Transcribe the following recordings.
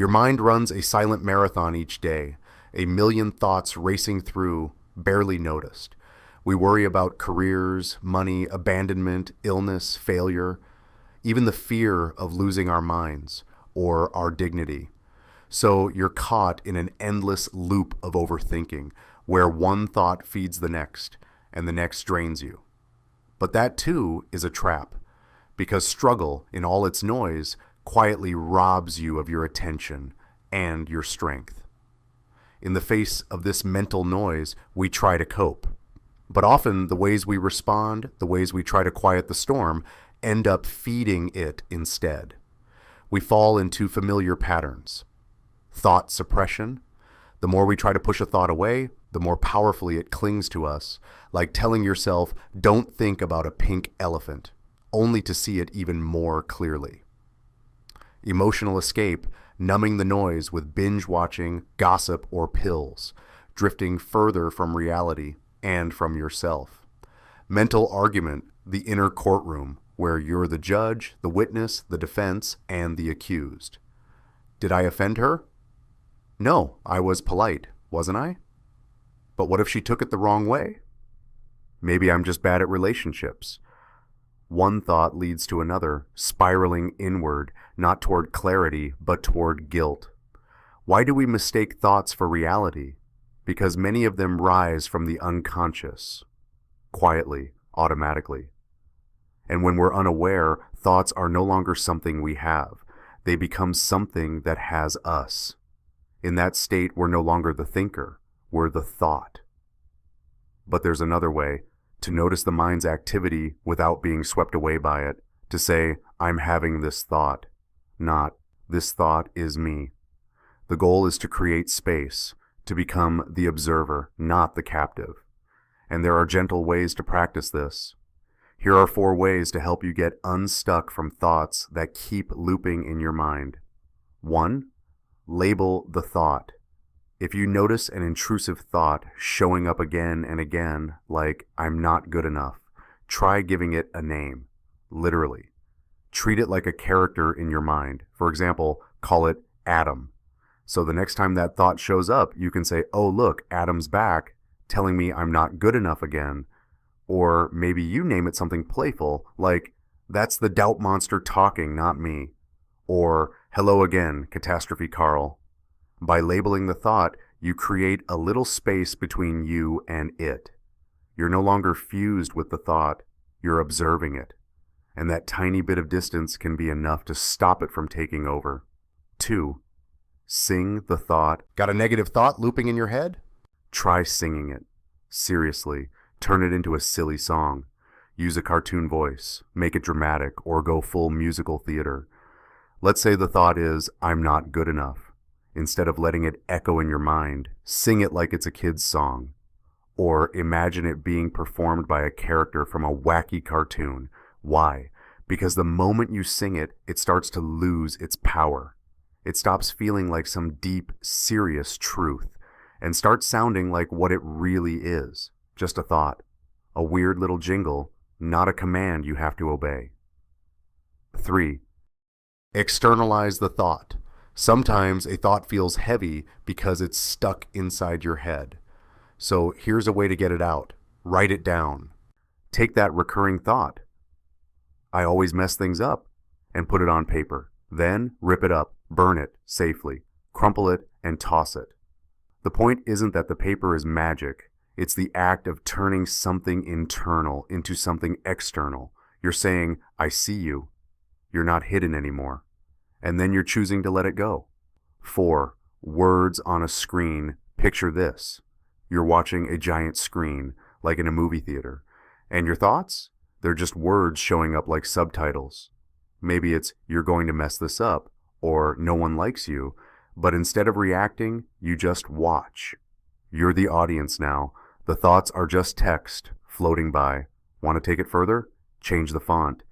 Your mind runs a silent marathon each day, a million thoughts racing through, barely noticed. We worry about careers, money, abandonment, illness, failure, even the fear of losing our minds or our dignity. So you're caught in an endless loop of overthinking, where one thought feeds the next, and the next drains you. But that too is a trap, because struggle, in all its noise, quietly robs you of your attention and your strength. In the face of this mental noise, we try to cope. But often the ways we respond, the ways we try to quiet the storm, end up feeding it instead. We fall into familiar patterns. Thought suppression. The more we try to push a thought away, the more powerfully it clings to us, like telling yourself, don't think about a pink elephant, only to see it even more clearly. Emotional escape, numbing the noise with binge watching, gossip, or pills, drifting further from reality and from yourself. Mental argument, the inner courtroom, where you're the judge, the witness, the defense, and the accused. Did I offend her? No, I was polite, wasn't I? But what if she took it the wrong way? Maybe I'm just bad at relationships. One thought leads to another, spiraling inward, not toward clarity, but toward guilt. Why do we mistake thoughts for reality? Because many of them rise from the unconscious, quietly, automatically. And when we're unaware, thoughts are no longer something we have. They become something that has us. In that state, we're no longer the thinker, we're the thought. But there's another way, to notice the mind's activity without being swept away by it, to say, I'm having this thought, not, this thought is me. The goal is to create space, to become the observer, not the captive. And there are gentle ways to practice this. Here are 4 ways to help you get unstuck from thoughts that keep looping in your mind. 1. Label the thought. If you notice an intrusive thought showing up again and again, like, I'm not good enough, try giving it a name, literally. Treat it like a character in your mind. For example, call it Adam. So the next time that thought shows up, you can say, oh look, Adam's back, telling me I'm not good enough again. Or maybe you name it something playful, like, that's the doubt monster talking, not me. Or, hello again, Catastrophe Carl. By labeling the thought, you create a little space between you and it. You're no longer fused with the thought, you're observing it. And that tiny bit of distance can be enough to stop it from taking over. 2. Sing the thought. Got a negative thought looping in your head? Try singing it. Seriously, turn it into a silly song. Use a cartoon voice, make it dramatic, or go full musical theater. Let's say the thought is, I'm not good enough. Instead of letting it echo in your mind, sing it like it's a kid's song. Or imagine it being performed by a character from a wacky cartoon. Why? Because the moment you sing it, it starts to lose its power. It stops feeling like some deep, serious truth, and starts sounding like what it really is, just a thought. A weird little jingle, not a command you have to obey. 3. Externalize the thought. Sometimes a thought feels heavy because it's stuck inside your head. So here's a way to get it out. Write it down. Take that recurring thought, I always mess things up, and put it on paper. Then rip it up, burn it safely, crumple it, and toss it. The point isn't that the paper is magic. It's the act of turning something internal into something external. You're saying, I see you. You're not hidden anymore. And then you're choosing to let it go. 4. Words on a screen. Picture this. You're watching a giant screen, like in a movie theater. And your thoughts? They're just words showing up like subtitles. Maybe it's, you're going to mess this up, or no one likes you, but instead of reacting, you just watch. You're the audience now. The thoughts are just text floating by. Want to take it further? Change the font.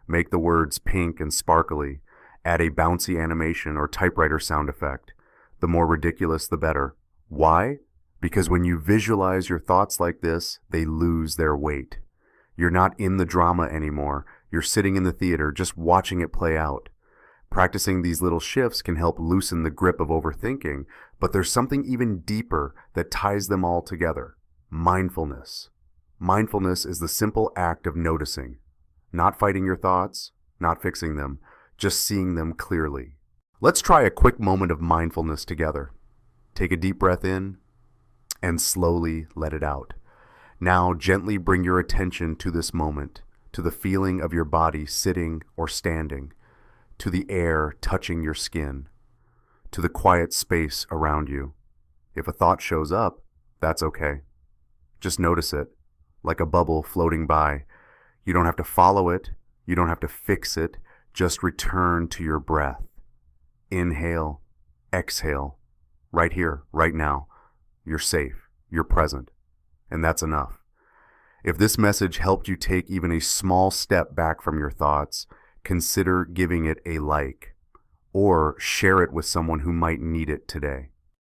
Make the words pink and sparkly. Add a bouncy animation or typewriter sound effect. The more ridiculous, the better. Why? Because when you visualize your thoughts like this, they lose their weight. You're not in the drama anymore. You're sitting in the theater just watching it play out. Practicing these little shifts can help loosen the grip of overthinking, but there's something even deeper that ties them all together: mindfulness. Mindfulness is the simple act of noticing, not fighting your thoughts, not fixing them, just seeing them clearly. Let's try a quick moment of mindfulness together. Take a deep breath in and slowly let it out. Now gently bring your attention to this moment, to the feeling of your body sitting or standing, to the air touching your skin, to the quiet space around you. If a thought shows up, that's okay. Just notice it, like a bubble floating by. You don't have to follow it. You don't have to fix it. Just return to your breath. Inhale, exhale, right here, right now. You're safe, you're present, and that's enough. If this message helped you take even a small step back from your thoughts, consider giving it a like, or share it with someone who might need it today.